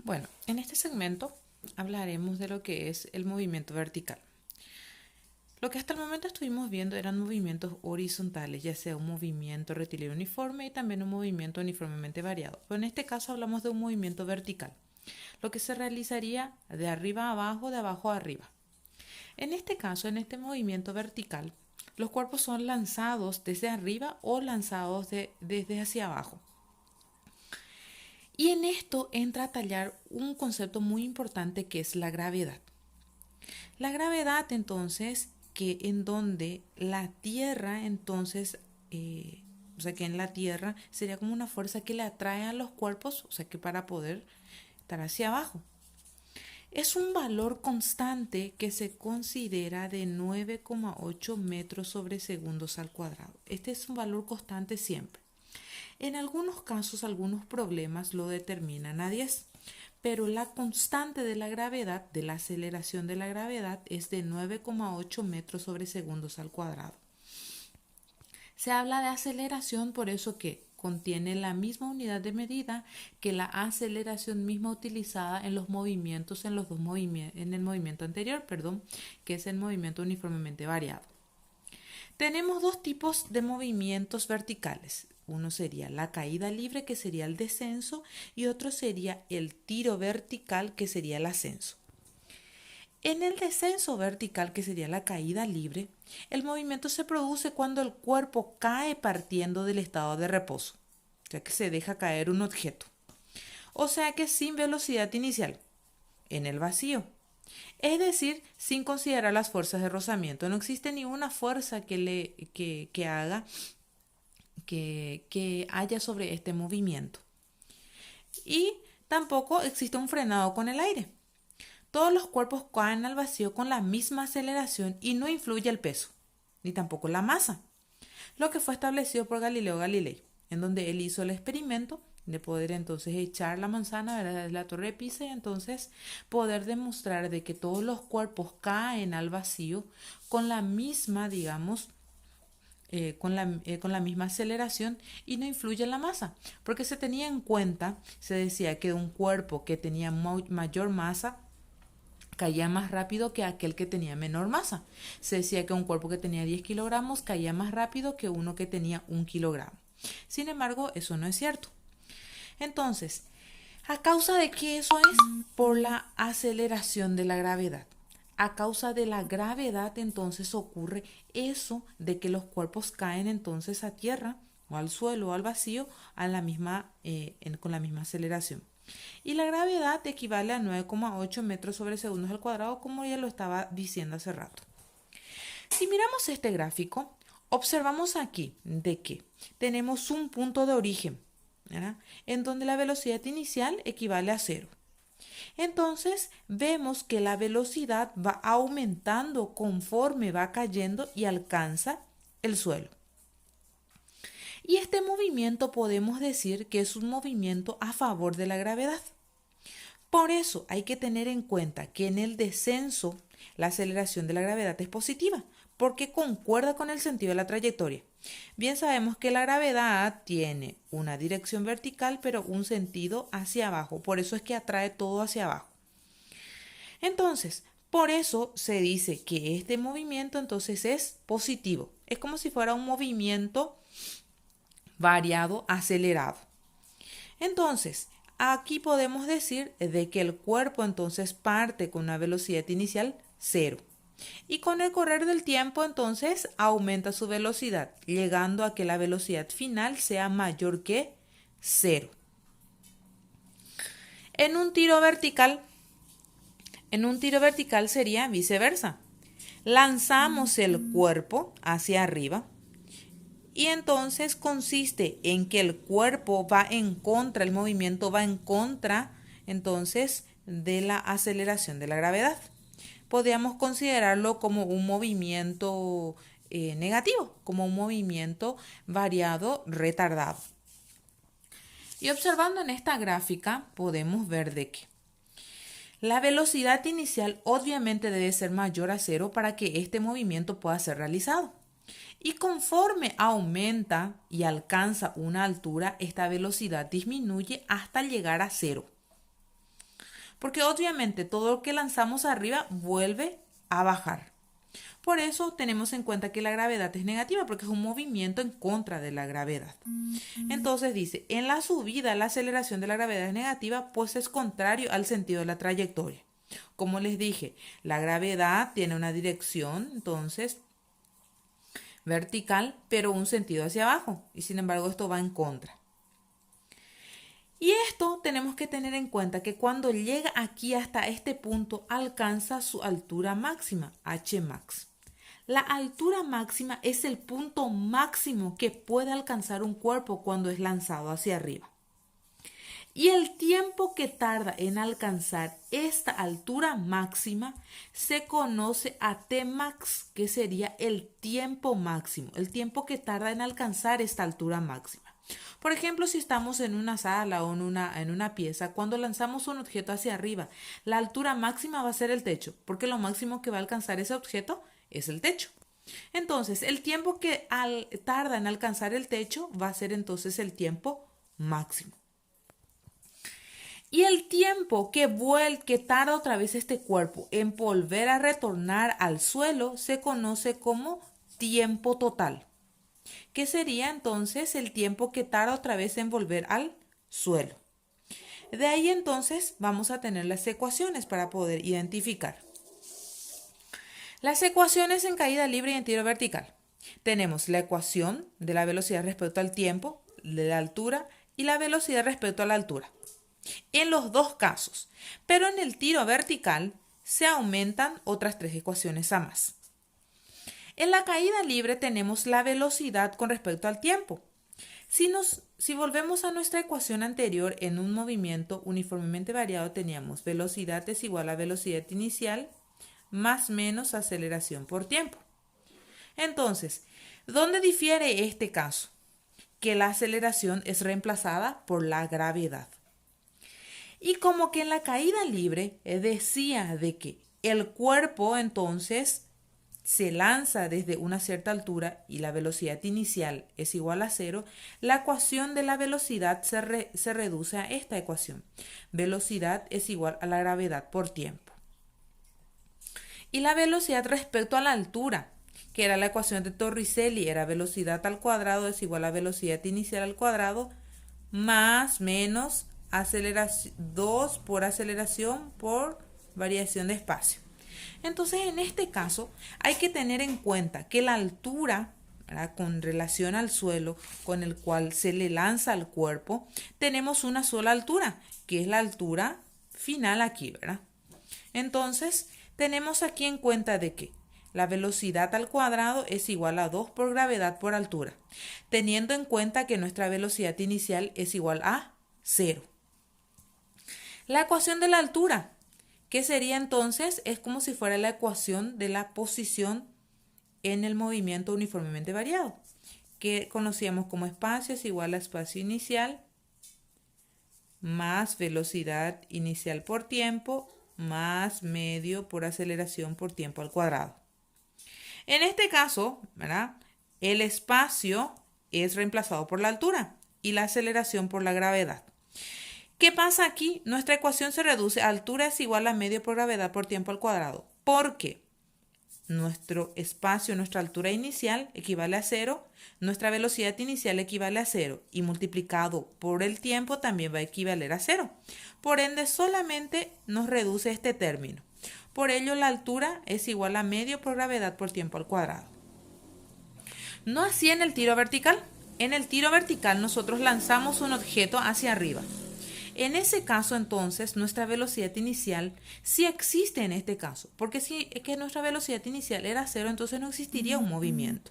Bueno, en este segmento hablaremos de lo que es el movimiento vertical. Lo que hasta el momento estuvimos viendo eran movimientos horizontales, ya sea un movimiento rectilíneo uniforme y también un movimiento uniformemente variado. Pero en este caso hablamos de un movimiento vertical, lo que se realizaría de arriba a abajo, de abajo a arriba. En este caso, en este movimiento vertical, los cuerpos son lanzados desde arriba o lanzados desde hacia abajo. Y en esto entra a tallar un concepto muy importante que es la gravedad. La gravedad, entonces, que en donde la Tierra, entonces, o sea, que en la Tierra sería como una fuerza que le atrae a los cuerpos, o sea, que para poder estar hacia abajo. Es un valor constante que se considera de 9,8 metros sobre segundos al cuadrado. Este es un valor constante siempre. En algunos casos, algunos problemas lo determinan a 10, pero la constante de la gravedad, de la aceleración de la gravedad, es de 9,8 metros sobre segundos al cuadrado. Se habla de aceleración por eso que contiene la misma unidad de medida que la aceleración misma utilizada en los movimientos, en el movimiento anterior, que es el movimiento uniformemente variado. Tenemos dos tipos de movimientos verticales. Uno sería la caída libre, que sería el descenso, y otro sería el tiro vertical, que sería el ascenso. En el descenso vertical, que sería la caída libre, el movimiento se produce cuando el cuerpo cae partiendo del estado de reposo, o sea que se deja caer un objeto, o sea que sin velocidad inicial, en el vacío. Es decir, sin considerar las fuerzas de rozamiento. No existe ninguna fuerza que haga que haya sobre este movimiento. Y tampoco existe un frenado con el aire. Todos los cuerpos caen al vacío con la misma aceleración y no influye el peso, ni tampoco la masa, lo que fue establecido por Galileo Galilei, en donde él hizo el experimento de poder entonces echar la manzana desde la torre de Pisa y entonces poder demostrar de que todos los cuerpos caen al vacío con la misma, digamos, con la misma aceleración y no influye en la masa, porque se tenía en cuenta, se decía que un cuerpo que tenía mayor masa caía más rápido que aquel que tenía menor masa. Se decía que un cuerpo que tenía 10 kilogramos caía más rápido que uno que tenía 1 kilogramo. Sin embargo, eso no es cierto. Entonces, ¿a causa de qué eso es? Por la aceleración de la gravedad. A causa de la gravedad entonces ocurre eso de que los cuerpos caen entonces a tierra o al suelo o al vacío con la misma aceleración. Y la gravedad equivale a 9,8 metros sobre segundos al cuadrado, como ya lo estaba diciendo hace rato. Si miramos este gráfico, observamos aquí de que tenemos un punto de origen, ¿verdad?, en donde la velocidad inicial equivale a 0. Entonces vemos que la velocidad va aumentando conforme va cayendo y alcanza el suelo. Y este movimiento podemos decir que es un movimiento a favor de la gravedad. Por eso hay que tener en cuenta que en el descenso la aceleración de la gravedad es positiva, porque concuerda con el sentido de la trayectoria. Bien sabemos que la gravedad tiene una dirección vertical, pero un sentido hacia abajo. Por eso es que atrae todo hacia abajo. Entonces, por eso se dice que este movimiento entonces es positivo. Es como si fuera un movimiento variado, acelerado. Entonces, aquí podemos decir de que el cuerpo entonces parte con una velocidad inicial 0. Y con el correr del tiempo entonces aumenta su velocidad, llegando a que la velocidad final sea mayor que 0. En un tiro vertical, sería viceversa. Lanzamos el cuerpo hacia arriba y entonces consiste en que el cuerpo va en contra, el movimiento va en contra entonces de la aceleración de la gravedad. Podríamos considerarlo como un movimiento negativo, como un movimiento variado retardado. Y observando en esta gráfica podemos ver de que la velocidad inicial obviamente debe ser mayor a 0 para que este movimiento pueda ser realizado. Y conforme aumenta y alcanza una altura, esta velocidad disminuye hasta llegar a 0. porque obviamente todo lo que lanzamos arriba vuelve a bajar. Por eso tenemos en cuenta que la gravedad es negativa, porque es un movimiento en contra de la gravedad. Entonces dice, en la subida la aceleración de la gravedad es negativa, pues es contrario al sentido de la trayectoria. Como les dije, la gravedad tiene una dirección, entonces, vertical, pero un sentido hacia abajo. Y sin embargo, esto va en contra. Y esto tenemos que tener en cuenta que cuando llega aquí hasta este punto, alcanza su altura máxima, Hmax. La altura máxima es el punto máximo que puede alcanzar un cuerpo cuando es lanzado hacia arriba. Y el tiempo que tarda en alcanzar esta altura máxima se conoce a Tmax, que sería el tiempo máximo, el tiempo que tarda en alcanzar esta altura máxima. Por ejemplo, si estamos en una sala o en una pieza, cuando lanzamos un objeto hacia arriba, la altura máxima va a ser el techo, porque lo máximo que va a alcanzar ese objeto es el techo. Entonces, el tiempo que tarda en alcanzar el techo va a ser entonces el tiempo máximo. Y el tiempo que tarda otra vez este cuerpo en volver a retornar al suelo se conoce como tiempo total, que sería entonces el tiempo que tarda otra vez en volver al suelo. De ahí entonces vamos a tener las ecuaciones para poder identificar. Las ecuaciones en caída libre y en tiro vertical. Tenemos la ecuación de la velocidad respecto al tiempo, de la altura y la velocidad respecto a la altura. En los dos casos, pero en el tiro vertical se aumentan otras tres ecuaciones a más. En la caída libre tenemos la velocidad con respecto al tiempo. Si volvemos a nuestra ecuación anterior, en un movimiento uniformemente variado teníamos velocidad es igual a velocidad inicial más menos aceleración por tiempo. Entonces, ¿dónde difiere este caso? Que la aceleración es reemplazada por la gravedad. Y como que en la caída libre decía de que el cuerpo entonces se lanza desde una cierta altura y la velocidad inicial es igual a 0, la ecuación de la velocidad se reduce a esta ecuación. Velocidad es igual a la gravedad por tiempo. Y la velocidad respecto a la altura, que era la ecuación de Torricelli, era velocidad al cuadrado es igual a velocidad inicial al cuadrado más menos aceleración, 2 por aceleración por variación de espacio. Entonces, en este caso, hay que tener en cuenta que la altura, ¿verdad?, con relación al suelo con el cual se le lanza al cuerpo, tenemos una sola altura, que es la altura final aquí, ¿verdad? Entonces, tenemos aquí en cuenta de que la velocidad al cuadrado es igual a 2 por gravedad por altura, teniendo en cuenta que nuestra velocidad inicial es igual a 0. La ecuación de la altura, que sería entonces, es como si fuera la ecuación de la posición en el movimiento uniformemente variado, que conocíamos como espacio es igual a espacio inicial más velocidad inicial por tiempo más medio por aceleración por tiempo al cuadrado. En este caso, ¿verdad?, el espacio es reemplazado por la altura y la aceleración por la gravedad. ¿Qué pasa aquí? Nuestra ecuación se reduce a altura es igual a medio por gravedad por tiempo al cuadrado, porque nuestro espacio, nuestra altura inicial equivale a 0, nuestra velocidad inicial equivale a 0 y multiplicado por el tiempo también va a equivaler a 0. Por ende, solamente nos reduce este término. Por ello, la altura es igual a medio por gravedad por tiempo al cuadrado. No así en el tiro vertical. En el tiro vertical nosotros lanzamos un objeto hacia arriba. En ese caso, entonces, nuestra velocidad inicial sí existe en este caso, porque si es que nuestra velocidad inicial era 0, entonces no existiría un movimiento.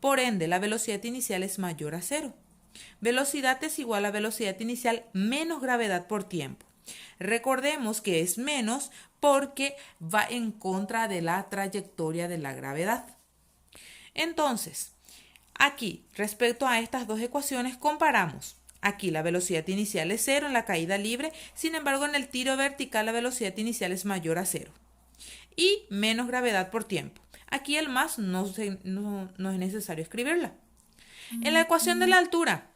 Por ende, la velocidad inicial es mayor a 0. Velocidad es igual a velocidad inicial menos gravedad por tiempo. Recordemos que es menos porque va en contra de la trayectoria de la gravedad. Entonces, aquí, respecto a estas dos ecuaciones, comparamos. Aquí la velocidad inicial es 0 en la caída libre, sin embargo en el tiro vertical la velocidad inicial es mayor a 0 y menos gravedad por tiempo. Aquí el más no es necesario escribirla. En la ecuación de la altura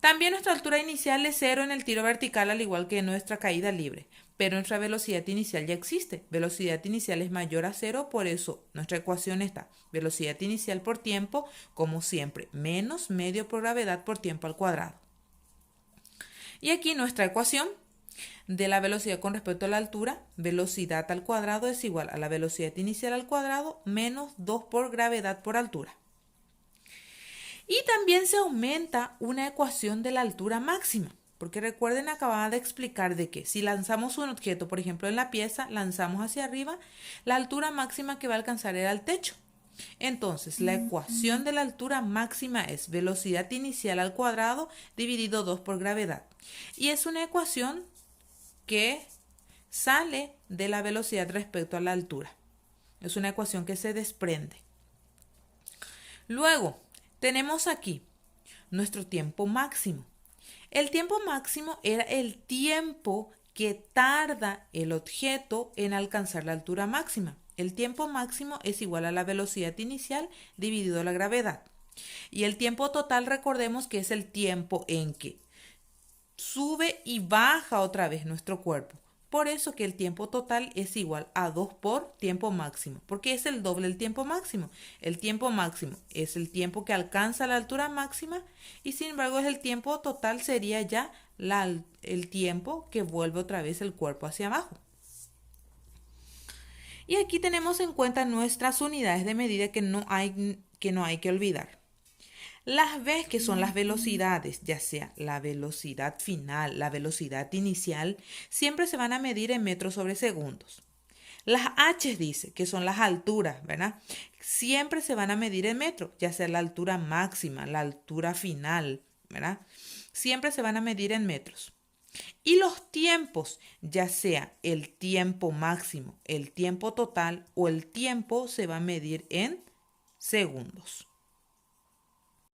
También nuestra altura inicial es 0 en el tiro vertical, al igual que nuestra caída libre. Pero nuestra velocidad inicial ya existe. Velocidad inicial es mayor a 0, por eso nuestra ecuación está velocidad inicial por tiempo, como siempre, menos medio por gravedad por tiempo al cuadrado. Y aquí nuestra ecuación de la velocidad con respecto a la altura, velocidad al cuadrado es igual a la velocidad inicial al cuadrado menos 2 por gravedad por altura. Y también se aumenta una ecuación de la altura máxima, porque recuerden, acababa de explicar de que si lanzamos un objeto, por ejemplo en la pieza, lanzamos hacia arriba, la altura máxima que va a alcanzar era el techo. Entonces, la ecuación de la altura máxima es velocidad inicial al cuadrado dividido 2 por gravedad. Y es una ecuación que sale de la velocidad respecto a la altura. Es una ecuación que se desprende. Luego, tenemos aquí nuestro tiempo máximo. El tiempo máximo era el tiempo que tarda el objeto en alcanzar la altura máxima. El tiempo máximo es igual a la velocidad inicial dividido la gravedad. Y el tiempo total, recordemos que es el tiempo en que sube y baja otra vez nuestro cuerpo. Por eso que el tiempo total es igual a 2 por tiempo máximo, porque es el doble del tiempo máximo. El tiempo máximo es el tiempo que alcanza la altura máxima y sin embargo el tiempo total sería ya el tiempo que vuelve otra vez el cuerpo hacia abajo. Y aquí tenemos en cuenta nuestras unidades de medida que no hay que olvidar. Las v, que son las velocidades, ya sea la velocidad final, la velocidad inicial, siempre se van a medir en metros sobre segundos. Las h, dice, que son las alturas, ¿verdad? Siempre se van a medir en metros, ya sea la altura máxima, la altura final, ¿verdad? Siempre se van a medir en metros. Y los tiempos, ya sea el tiempo máximo, el tiempo total o el tiempo, se va a medir en segundos.